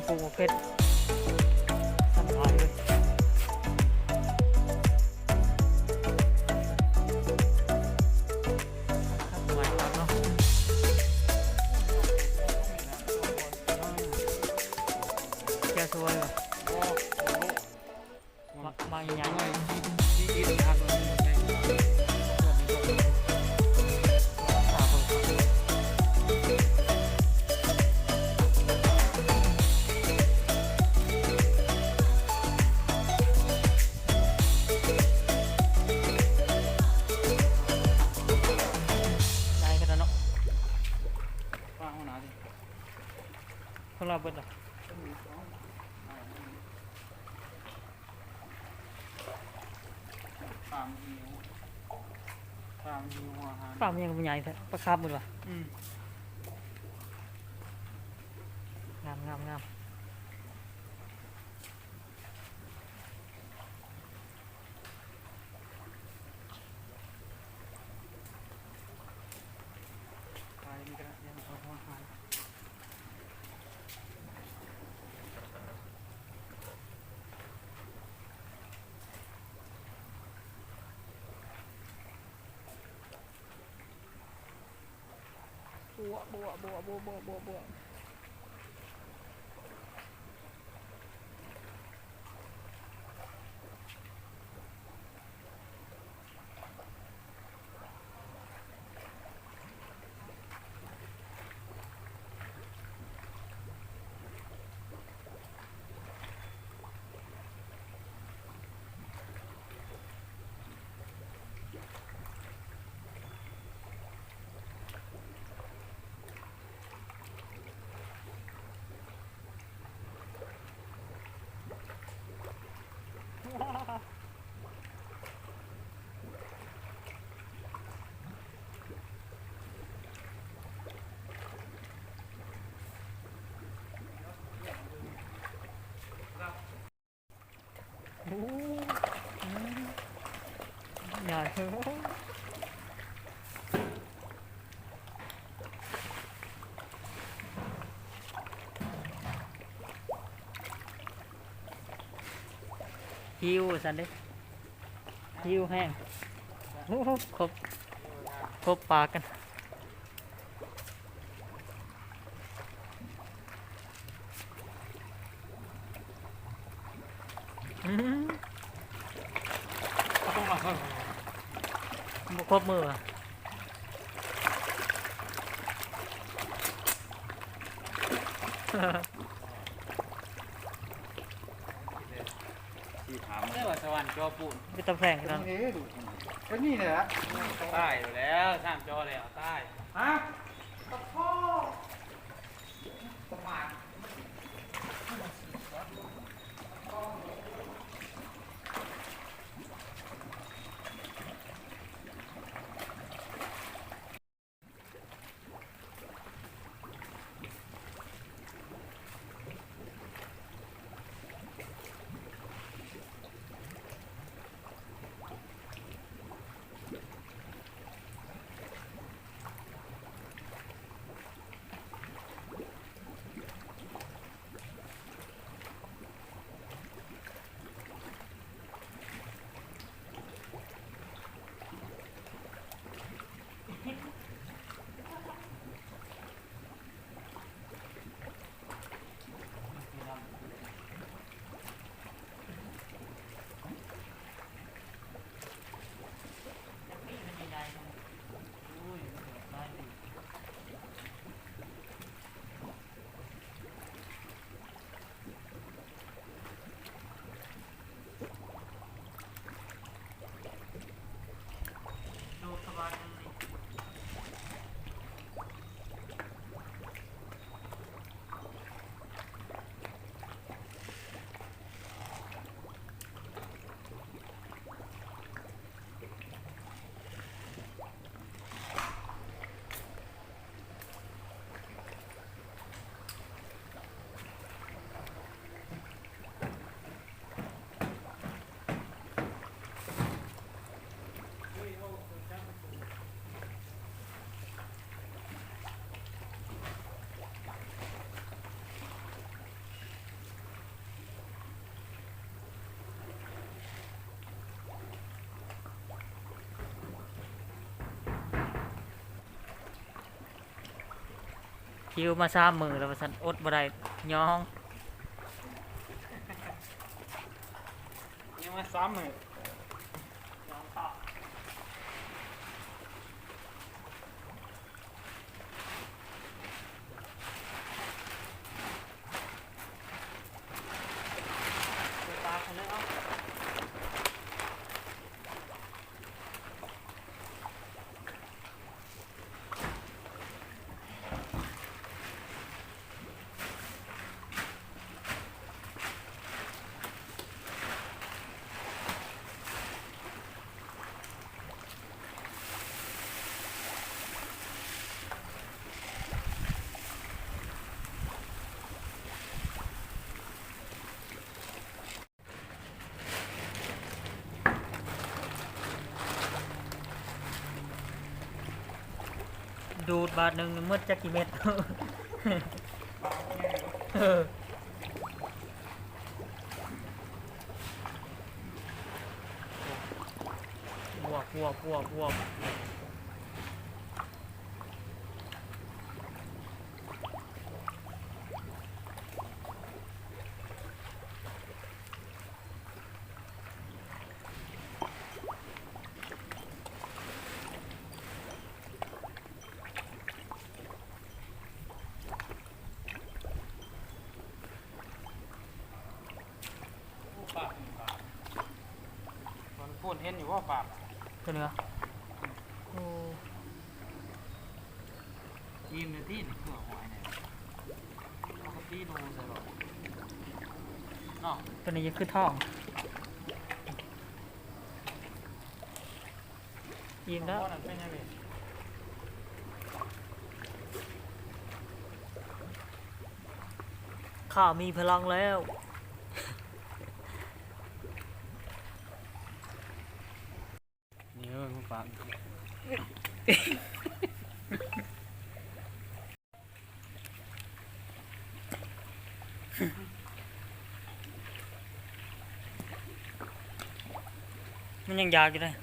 ปลูกเพชรทำลายเลยทำลายครับเนาะแกสวยว่ะมาใหญ่ๆของเราเบิดเหรอปลามันยังใหญ่แท้ปลาคาร์ฟหมดว่ะงามงามงามบัวใหญ่หิวสันเด้หิวแห้งครบปากกันบุครบมือที่ถามได้ว่าสวรรค์จอปูน ไม่ต้องแพงกัน ก็นี่แหละ ใต้อยู่แล้วสร้างจอแล้วใต้ ฮะตะพ่อประมาณ คิวมา3 มื้อแล้วว่าซั่นอดบ่ได้ย่อง ยังมาซ้ำเลย ปากเลยเอา ดูดบาทหนึ่งมืดจักกี่เม็ด เออบวกปากมันพูดเห็นอยู่ว่าปาก ตัวเนื้อโอ้ ยิ้มเลยที่เผื่อหอยเนี่ยเอากระปี้ดูใส่หรอเนาะ ตัวนี้ยังคือท้องยิงแล้ว นั่นเป็นยังไง ข้ามีพลังแล้ว นี่คุณปาก มันยังยากอยู่เลย